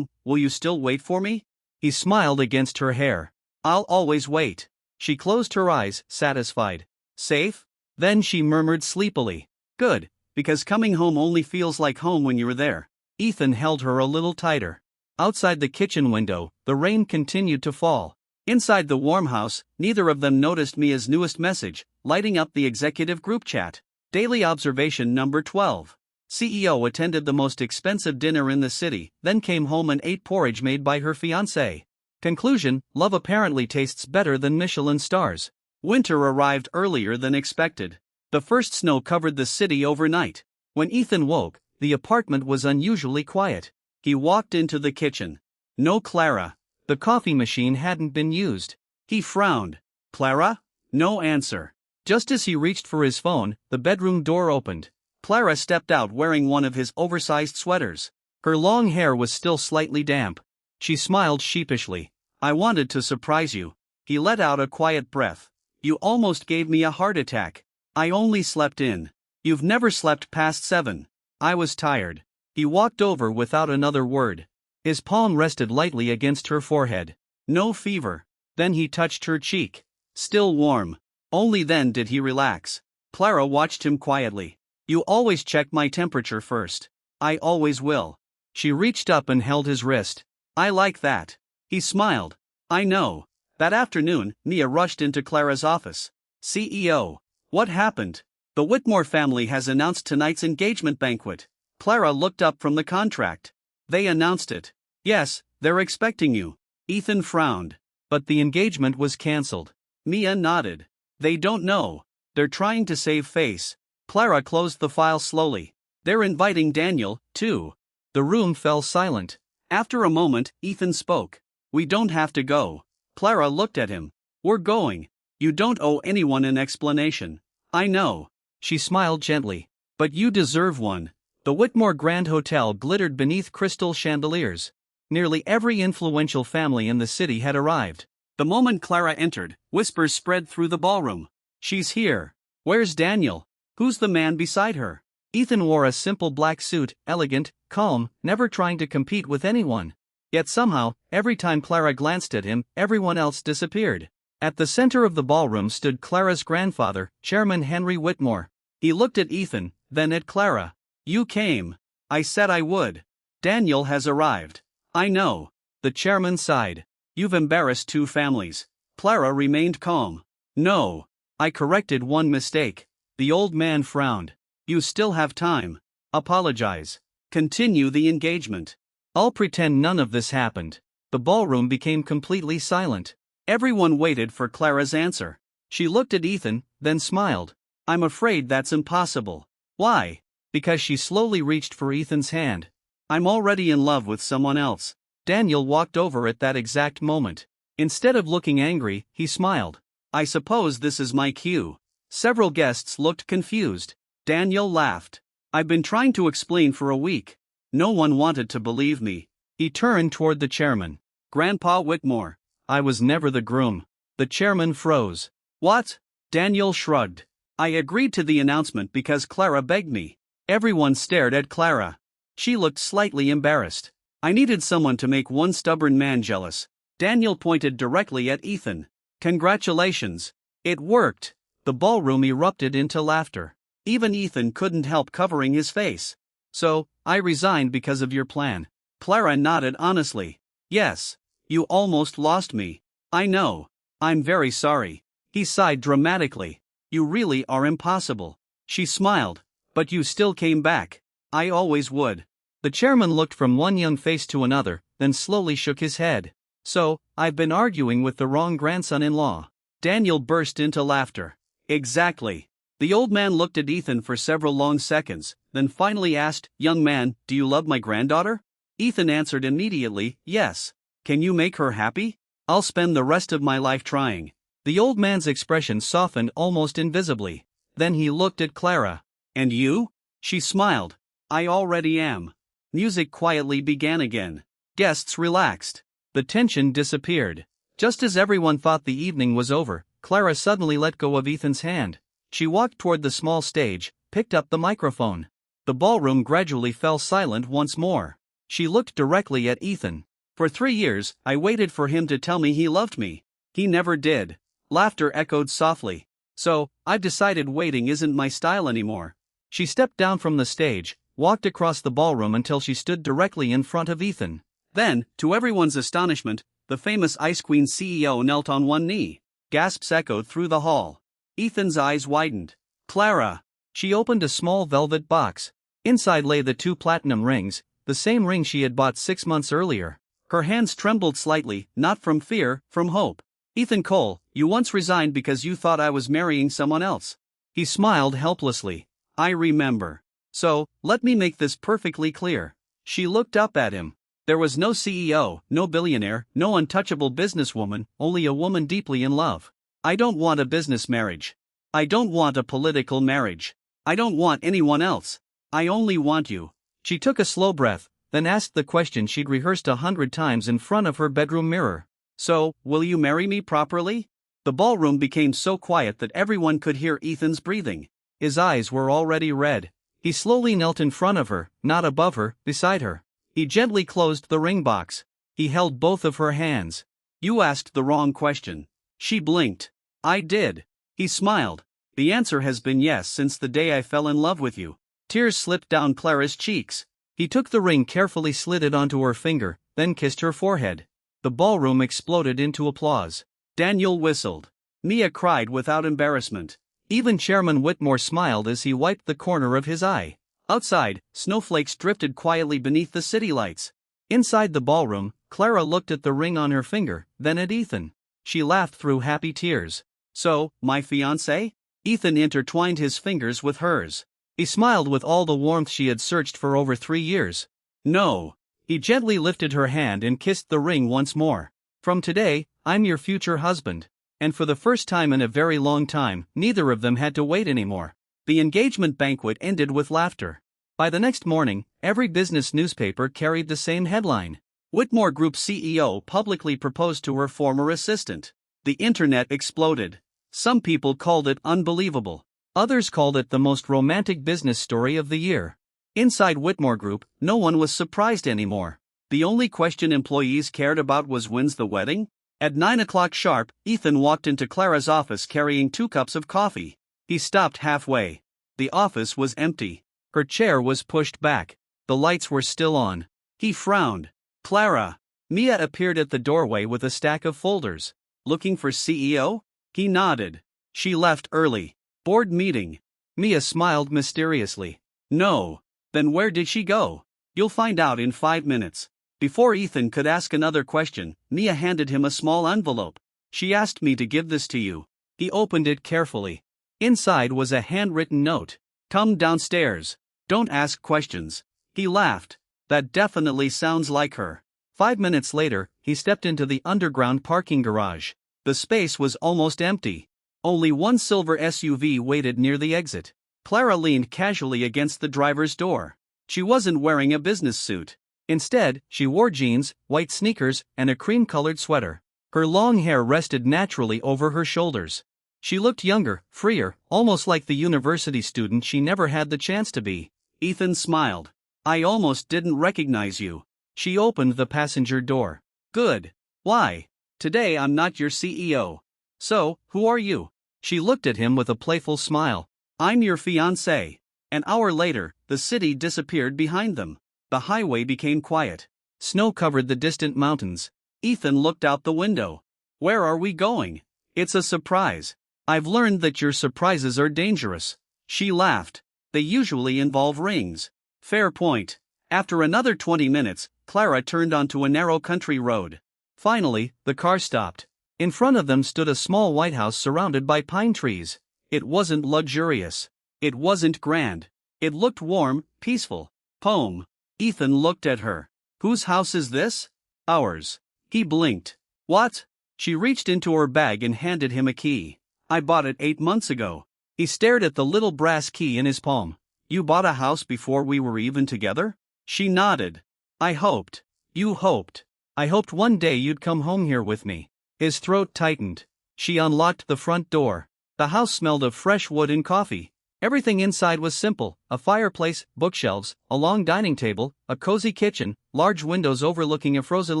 will you still wait for me? He smiled against her hair. I'll always wait. She closed her eyes, satisfied. Safe? Then she murmured sleepily. Good, because coming home only feels like home when you're there. Ethan held her a little tighter. Outside the kitchen window, the rain continued to fall. Inside the warm house, neither of them noticed Mia's newest message, lighting up the executive group chat. Daily observation number 12. CEO attended the most expensive dinner in the city, then came home and ate porridge made by her fiancé. Conclusion, love apparently tastes better than Michelin stars. Winter arrived earlier than expected. The first snow covered the city overnight. When Ethan woke, the apartment was unusually quiet. He walked into the kitchen. No Clara. The coffee machine hadn't been used. He frowned. Clara? No answer. Just as he reached for his phone, the bedroom door opened. Clara stepped out wearing one of his oversized sweaters. Her long hair was still slightly damp. She smiled sheepishly. I wanted to surprise you. He let out a quiet breath. You almost gave me a heart attack. I only slept in. You've never slept past 7. I was tired. He walked over without another word. His palm rested lightly against her forehead. No fever. Then he touched her cheek. Still warm. Only then did he relax. Clara watched him quietly. You always check my temperature first. I always will. She reached up and held his wrist. I like that. He smiled. I know. That afternoon, Mia rushed into Clara's office. CEO. What happened? The Whitmore family has announced tonight's engagement banquet. Clara looked up from the contract. They announced it. Yes, they're expecting you. Ethan frowned. But the engagement was cancelled. Mia nodded. They don't know. They're trying to save face. Clara closed the file slowly. They're inviting Daniel, too. The room fell silent. After a moment, Ethan spoke. We don't have to go. Clara looked at him. We're going. You don't owe anyone an explanation. I know. She smiled gently. But you deserve one. The Whitmore Grand Hotel glittered beneath crystal chandeliers. Nearly every influential family in the city had arrived. The moment Clara entered, whispers spread through the ballroom. She's here. Where's Daniel? Who's the man beside her? Ethan wore a simple black suit, elegant, calm, never trying to compete with anyone. Yet somehow, every time Clara glanced at him, everyone else disappeared. At the center of the ballroom stood Clara's grandfather, Chairman Henry Whitmore. He looked at Ethan, then at Clara. You came. I said I would. Daniel has arrived. I know. The chairman sighed. You've embarrassed 2 families. Clara remained calm. No. I corrected one mistake. The old man frowned. You still have time. Apologize. Continue the engagement. I'll pretend none of this happened. The ballroom became completely silent. Everyone waited for Clara's answer. She looked at Ethan, then smiled. I'm afraid that's impossible. Why? Because she slowly reached for Ethan's hand. I'm already in love with someone else. Daniel walked over at that exact moment. Instead of looking angry, he smiled. I suppose this is my cue. Several guests looked confused. Daniel laughed. I've been trying to explain for a week. No one wanted to believe me. He turned toward the chairman. Grandpa Whitmore. I was never the groom. The chairman froze. What? Daniel shrugged. I agreed to the announcement because Clara begged me. Everyone stared at Clara. She looked slightly embarrassed. I needed someone to make one stubborn man jealous. Daniel pointed directly at Ethan. Congratulations. It worked. The ballroom erupted into laughter. Even Ethan couldn't help covering his face. So, I resigned because of your plan. Clara nodded honestly. Yes. You almost lost me. I know. I'm very sorry. He sighed dramatically. You really are impossible. She smiled. But you still came back. I always would. The chairman looked from one young face to another, then slowly shook his head. So, I've been arguing with the wrong grandson-in-law. Daniel burst into laughter. Exactly. The old man looked at Ethan for several long seconds, then finally asked, Young man, do you love my granddaughter? Ethan answered immediately, yes. Can you make her happy? I'll spend the rest of my life trying. The old man's expression softened almost invisibly. Then he looked at Clara. And you? She smiled. I already am. Music quietly began again. Guests relaxed. The tension disappeared. Just as everyone thought the evening was over, Clara suddenly let go of Ethan's hand. She walked toward the small stage, picked up the microphone. The ballroom gradually fell silent once more. She looked directly at Ethan. For 3 years, I waited for him to tell me he loved me. He never did. Laughter echoed softly. So, I've decided waiting isn't my style anymore. She stepped down from the stage, walked across the ballroom until she stood directly in front of Ethan. Then, to everyone's astonishment, the famous Ice Queen CEO knelt on one knee. Gasps echoed through the hall. Ethan's eyes widened. Clara! She opened a small velvet box. Inside lay the 2 platinum rings, the same ring she had bought 6 months earlier. Her hands trembled slightly, not from fear, from hope. Ethan Cole, you once resigned because you thought I was marrying someone else. He smiled helplessly. I remember. So, let me make this perfectly clear. She looked up at him. There was no CEO, no billionaire, no untouchable businesswoman, only a woman deeply in love. I don't want a business marriage. I don't want a political marriage. I don't want anyone else. I only want you. She took a slow breath, then asked the question she'd rehearsed 100 times in front of her bedroom mirror. So, will you marry me properly? The ballroom became so quiet that everyone could hear Ethan's breathing. His eyes were already red. He slowly knelt in front of her, not above her, beside her. He gently closed the ring box. He held both of her hands. You asked the wrong question. She blinked. I did. He smiled. The answer has been yes since the day I fell in love with you. Tears slipped down Clara's cheeks. He took the ring, carefully slid it onto her finger, then kissed her forehead. The ballroom exploded into applause. Daniel whistled. Mia cried without embarrassment. Even Chairman Whitmore smiled as he wiped the corner of his eye. Outside, snowflakes drifted quietly beneath the city lights. Inside the ballroom, Clara looked at the ring on her finger, then at Ethan. She laughed through happy tears. So, my fiancé? Ethan intertwined his fingers with hers. He smiled with all the warmth she had searched for over 3 years. No. He gently lifted her hand and kissed the ring once more. From today, I'm your future husband. And for the first time in a very long time, neither of them had to wait anymore. The engagement banquet ended with laughter. By the next morning, every business newspaper carried the same headline. Whitmore Group CEO publicly proposed to her former assistant. The internet exploded. Some people called it unbelievable. Others called it the most romantic business story of the year. Inside Whitmore Group, no one was surprised anymore. The only question employees cared about was when's the wedding? At 9 o'clock sharp, Ethan walked into Clara's office carrying 2 cups of coffee. He stopped halfway. The office was empty. Her chair was pushed back. The lights were still on. He frowned. Clara. Mia appeared at the doorway with a stack of folders. Looking for CEO? He nodded. She left early. Board meeting. Mia smiled mysteriously. No. Then where did she go? You'll find out in 5 minutes. Before Ethan could ask another question, Mia handed him a small envelope. She asked me to give this to you. He opened it carefully. Inside was a handwritten note. Come downstairs. Don't ask questions. He laughed. That definitely sounds like her. 5 minutes later, he stepped into the underground parking garage. The space was almost empty. Only one silver SUV waited near the exit. Clara leaned casually against the driver's door. She wasn't wearing a business suit. Instead, she wore jeans, white sneakers, and a cream-colored sweater. Her long hair rested naturally over her shoulders. She looked younger, freer, almost like the university student she never had the chance to be. Ethan smiled. I almost didn't recognize you. She opened the passenger door. Good. Why? Today I'm not your CEO. So, who are you? She looked at him with a playful smile. I'm your fiancé. An hour later, the city disappeared behind them. The highway became quiet. Snow covered the distant mountains. Ethan looked out the window. Where are we going? It's a surprise. I've learned that your surprises are dangerous. She laughed. They usually involve rings. Fair point. After another 20 minutes, Clara turned onto a narrow country road. Finally, the car stopped. In front of them stood a small white house surrounded by pine trees. It wasn't luxurious. It wasn't grand. It looked warm, peaceful. Home. Ethan looked at her. Whose house is this? Ours. He blinked. What? She reached into her bag and handed him a key. I bought it 8 months ago. He stared at the little brass key in his palm. You bought a house before we were even together? She nodded. I hoped. You hoped. I hoped one day you'd come home here with me. His throat tightened. She unlocked the front door. The house smelled of fresh wood and coffee. Everything inside was simple: a fireplace, bookshelves, a long dining table, a cozy kitchen, large windows overlooking a frozen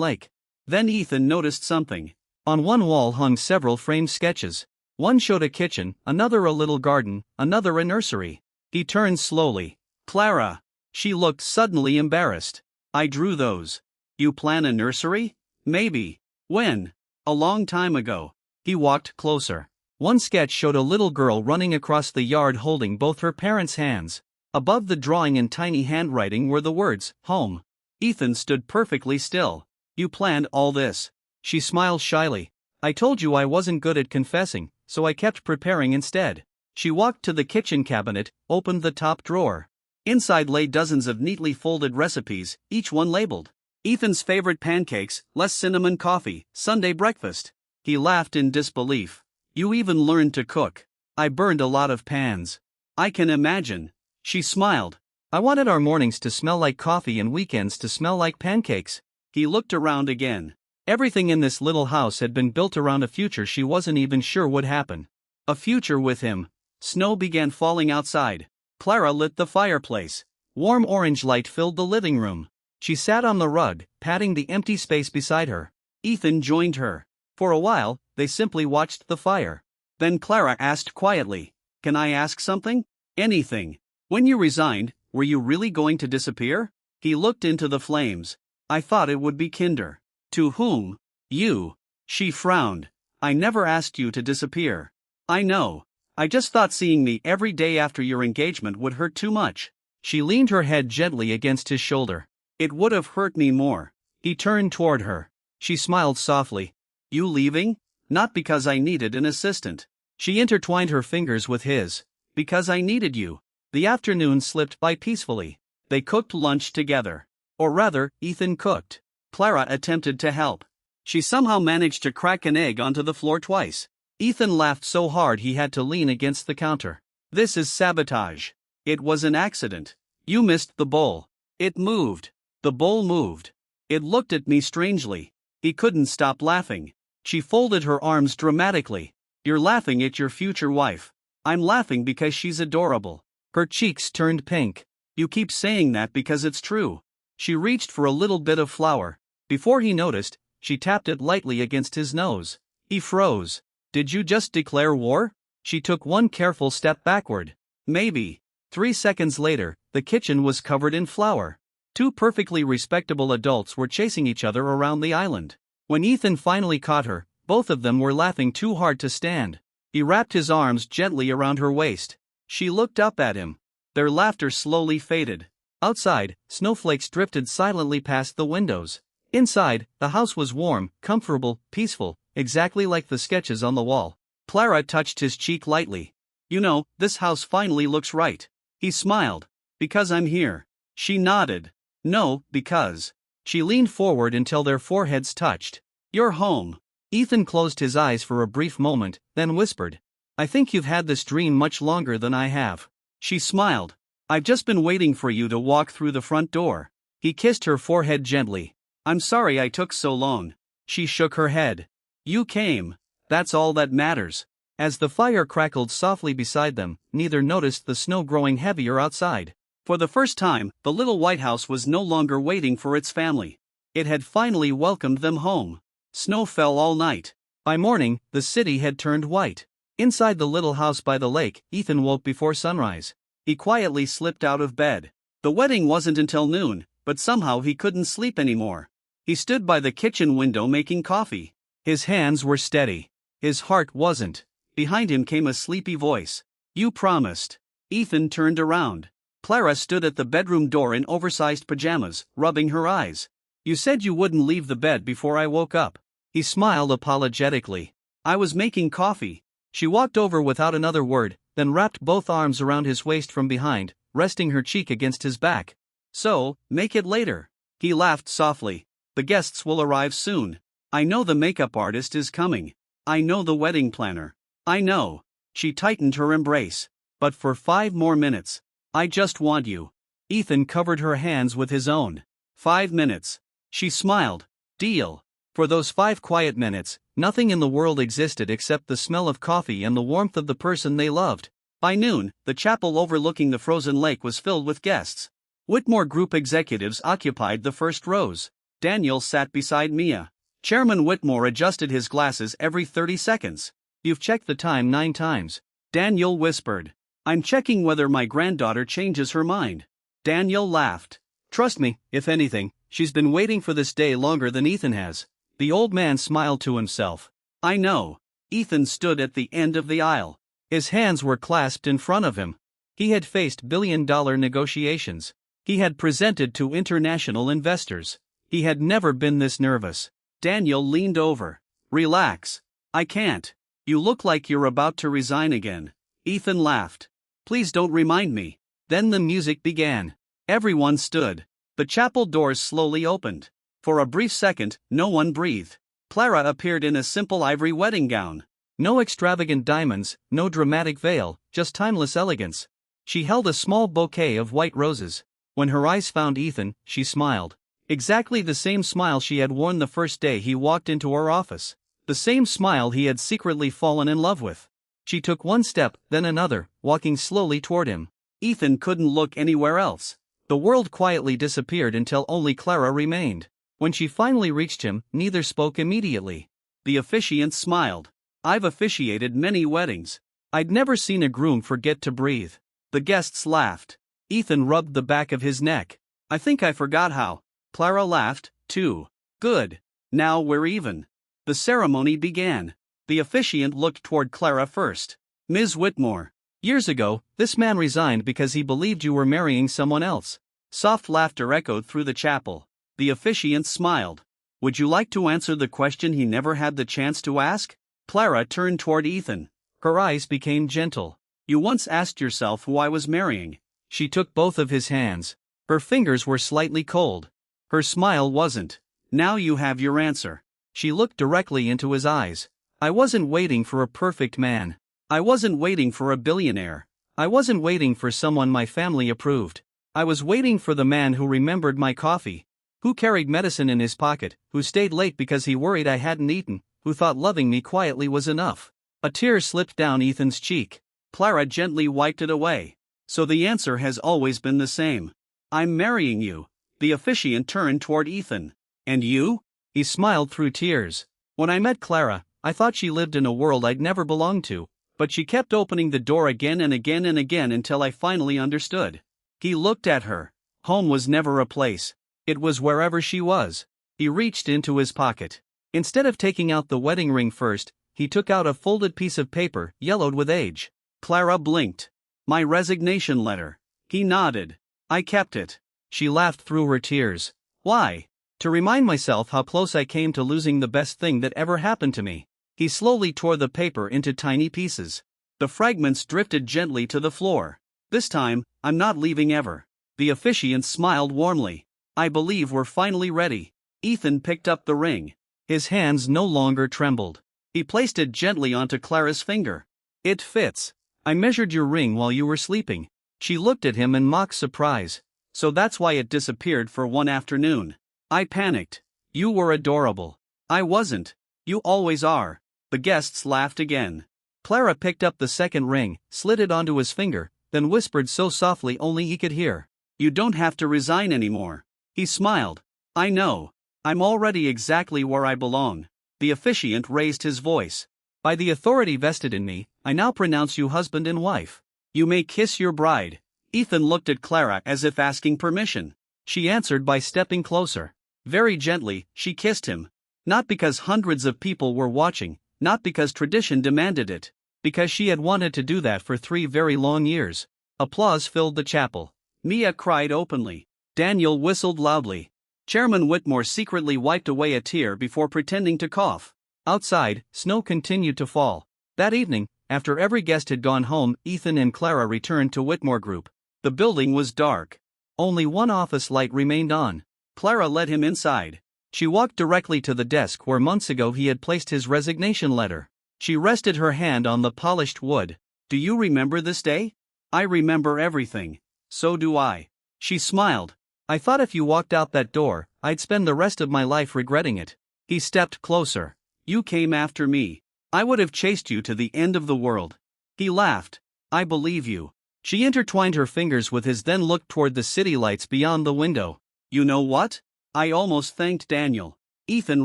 lake. Then Ethan noticed something. On one wall hung several framed sketches. One showed a kitchen, another a little garden, another a nursery. He turned slowly. Clara. She looked suddenly embarrassed. I drew those. You plan a nursery? Maybe. When? A long time ago. He walked closer. One sketch showed a little girl running across the yard holding both her parents' hands. Above the drawing in tiny handwriting were the words, home. Ethan stood perfectly still. You planned all this. She smiled shyly. I told you I wasn't good at confessing, so I kept preparing instead. She walked to the kitchen cabinet, opened the top drawer. Inside lay dozens of neatly folded recipes, each one labeled. Ethan's favorite pancakes, less cinnamon coffee, Sunday breakfast. He laughed in disbelief. You even learned to cook. I burned a lot of pans. I can imagine. She smiled. I wanted our mornings to smell like coffee and weekends to smell like pancakes. He looked around again. Everything in this little house had been built around a future she wasn't even sure would happen. A future with him. Snow began falling outside. Clara lit the fireplace. Warm orange light filled the living room. She sat on the rug, patting the empty space beside her. Ethan joined her. For a while, they simply watched the fire. Then Clara asked quietly, Can I ask something? Anything. When you resigned, were you really going to disappear? He looked into the flames. I thought it would be kinder. To whom? You. She frowned. I never asked you to disappear. I know. I just thought seeing me every day after your engagement would hurt too much. She leaned her head gently against his shoulder. It would have hurt me more. He turned toward her. She smiled softly. You leaving? Not because I needed an assistant. She intertwined her fingers with his. Because I needed you. The afternoon slipped by peacefully. They cooked lunch together. Or rather, Ethan cooked. Clara attempted to help. She somehow managed to crack an egg onto the floor twice. Ethan laughed so hard he had to lean against the counter. This is sabotage. It was an accident. You missed the bowl. It moved. The bowl moved. It looked at me strangely. He couldn't stop laughing. She folded her arms dramatically. You're laughing at your future wife. I'm laughing because she's adorable. Her cheeks turned pink. You keep saying that because it's true. She reached for a little bit of flour. Before he noticed, she tapped it lightly against his nose. He froze. Did you just declare war? She took one careful step backward. Maybe. 3 seconds later, the kitchen was covered in flour. 2 perfectly respectable adults were chasing each other around the island. When Ethan finally caught her, both of them were laughing too hard to stand. He wrapped his arms gently around her waist. She looked up at him. Their laughter slowly faded. Outside, snowflakes drifted silently past the windows. Inside, the house was warm, comfortable, peaceful, exactly like the sketches on the wall. Clara touched his cheek lightly. You know, this house finally looks right. He smiled. Because I'm here. She nodded. No, because. She leaned forward until their foreheads touched. You're home. Ethan closed his eyes for a brief moment, then whispered. I think you've had this dream much longer than I have. She smiled. I've just been waiting for you to walk through the front door. He kissed her forehead gently. I'm sorry I took so long. She shook her head. You came. That's all that matters. As the fire crackled softly beside them, neither noticed the snow growing heavier outside. For the first time, the little White House was no longer waiting for its family. It had finally welcomed them home. Snow fell all night. By morning, the city had turned white. Inside the little house by the lake, Ethan woke before sunrise. He quietly slipped out of bed. The wedding wasn't until noon, but somehow he couldn't sleep anymore. He stood by the kitchen window making coffee. His hands were steady. His heart wasn't. Behind him came a sleepy voice. "You promised." Ethan turned around. Clara stood at the bedroom door in oversized pajamas, rubbing her eyes. "You said you wouldn't leave the bed before I woke up." He smiled apologetically. "I was making coffee." She walked over without another word, then wrapped both arms around his waist from behind, resting her cheek against his back. "So, make it later." He laughed softly. "The guests will arrive soon. I know the makeup artist is coming. I know the wedding planner. I know." She tightened her embrace. "But for 5 more minutes. I just want you." Ethan covered her hands with his own. 5 minutes. She smiled. "Deal." For those 5 quiet minutes, nothing in the world existed except the smell of coffee and the warmth of the person they loved. By noon, the chapel overlooking the frozen lake was filled with guests. Whitmore Group executives occupied the first rows. Daniel sat beside Mia. Chairman Whitmore adjusted his glasses every 30 seconds. "You've checked the time 9 times. Daniel whispered. "I'm checking whether my granddaughter changes her mind." Daniel laughed. "Trust me, if anything, she's been waiting for this day longer than Ethan has." The old man smiled to himself. "I know." Ethan stood at the end of the aisle. His hands were clasped in front of him. He had faced billion-dollar negotiations. He had presented to international investors. He had never been this nervous. Daniel leaned over. "Relax. I can't. You look like you're about to resign again." Ethan laughed. "Please don't remind me." Then the music began. Everyone stood. The chapel doors slowly opened. For a brief second, no one breathed. Clara appeared in a simple ivory wedding gown. No extravagant diamonds, no dramatic veil, just timeless elegance. She held a small bouquet of white roses. When her eyes found Ethan, she smiled. Exactly the same smile she had worn the first day he walked into her office. The same smile he had secretly fallen in love with. She took one step, then another, walking slowly toward him. Ethan couldn't look anywhere else. The world quietly disappeared until only Clara remained. When she finally reached him, neither spoke immediately. The officiant smiled. "I've officiated many weddings. I'd never seen a groom forget to breathe." The guests laughed. Ethan rubbed the back of his neck. "I think I forgot how." Clara laughed, too. "Good. Now we're even." The ceremony began. The officiant looked toward Clara first. "Ms. Whitmore, years ago, this man resigned because he believed you were marrying someone else." Soft laughter echoed through the chapel. The officiant smiled. "Would you like to answer the question he never had the chance to ask?" Clara turned toward Ethan. Her eyes became gentle. "You once asked yourself who I was marrying." She took both of his hands. Her fingers were slightly cold. Her smile wasn't. "Now you have your answer." She looked directly into his eyes. "I wasn't waiting for a perfect man. I wasn't waiting for a billionaire. I wasn't waiting for someone my family approved. I was waiting for the man who remembered my coffee, who carried medicine in his pocket, who stayed late because he worried I hadn't eaten, who thought loving me quietly was enough." A tear slipped down Ethan's cheek. Clara gently wiped it away. "So the answer has always been the same. I'm marrying you." The officiant turned toward Ethan. "And you?" He smiled through tears. "When I met Clara, I thought she lived in a world I'd never belonged to, but she kept opening the door again and again and again until I finally understood." He looked at her. Home was never a place. It was wherever she was. He reached into his pocket. Instead of taking out the wedding ring first, he took out a folded piece of paper, yellowed with age. Clara blinked. "My resignation letter." He nodded. "I kept it." She laughed through her tears. "Why?" "To remind myself how close I came to losing the best thing that ever happened to me." He slowly tore the paper into tiny pieces. The fragments drifted gently to the floor. "This time, I'm not leaving ever." The officiant smiled warmly. "I believe we're finally ready." Ethan picked up the ring. His hands no longer trembled. He placed it gently onto Clara's finger. "It fits. I measured your ring while you were sleeping." She looked at him in mock surprise. "So that's why it disappeared for one afternoon." I panicked. "You were adorable." "I wasn't. You always are." The guests laughed again. Clara picked up the second ring, slid it onto his finger, then whispered so softly only he could hear. "You don't have to resign anymore." He smiled. "I know. I'm already exactly where I belong." The officiant raised his voice. "By the authority vested in me, I now pronounce you husband and wife. You may kiss your bride." Ethan looked at Clara as if asking permission. she answered by stepping closer. Very gently, she kissed him. Not because hundreds of people were watching, not because tradition demanded it, because she had wanted to do that for 3 very long years. Applause filled the chapel. Mia cried openly. Daniel whistled loudly. Chairman Whitmore secretly wiped away a tear before pretending to cough. Outside, snow continued to fall. That evening, after every guest had gone home, Ethan and Clara returned to Whitmore Group. The building was dark. Only one office light remained on. Clara led him inside. She walked directly to the desk where months ago he had placed his resignation letter. She rested her hand on the polished wood. Do you remember this day? I remember everything. So do I. She smiled. I thought if you walked out that door, I'd spend the rest of my life regretting it. He stepped closer. You came after me. I would have chased you to the end of the world. He laughed. I believe you. She intertwined her fingers with his, then looked toward the city lights beyond the window. You know what? I almost thanked Daniel. Ethan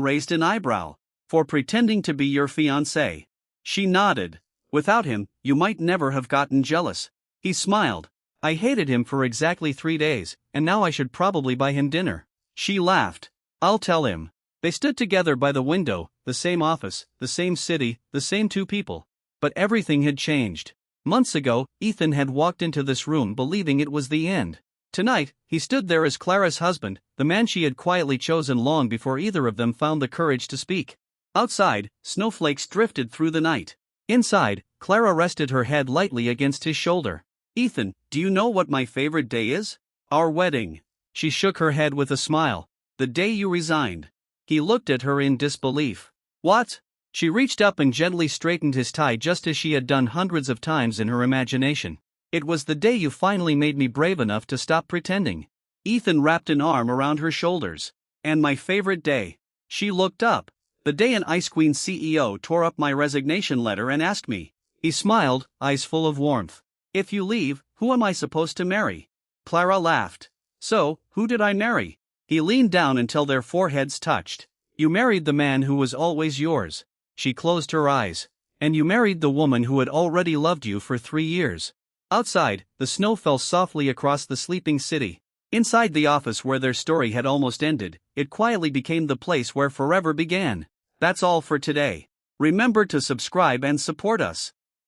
raised an eyebrow. For pretending to be your fiancé. She nodded. Without him, you might never have gotten jealous. He smiled. I hated him for exactly 3 days, and now I should probably buy him dinner. She laughed. I'll tell him. They stood together by the window, the same office, the same city, the same 2 people. But everything had changed. Months ago, Ethan had walked into this room believing it was the end. Tonight, he stood there as Clara's husband, the man she had quietly chosen long before either of them found the courage to speak. Outside, snowflakes drifted through the night. Inside, Clara rested her head lightly against his shoulder. Ethan, do you know what my favorite day is? Our wedding. She shook her head with a smile. The day you resigned. He looked at her in disbelief. What? She reached up and gently straightened his tie just as she had done hundreds of times in her imagination. It was the day you finally made me brave enough to stop pretending. Ethan wrapped an arm around her shoulders. And my favorite day. She looked up. The day an Ice Queen CEO tore up my resignation letter and asked me. He smiled, eyes full of warmth. If you leave, who am I supposed to marry? Clara laughed. So, who did I marry? He leaned down until their foreheads touched. You married the man who was always yours. She closed her eyes. And you married the woman who had already loved you for 3 years. Outside, the snow fell softly across the sleeping city. Inside the office where their story had almost ended, it quietly became the place where forever began. That's all for today. Remember to subscribe and support us.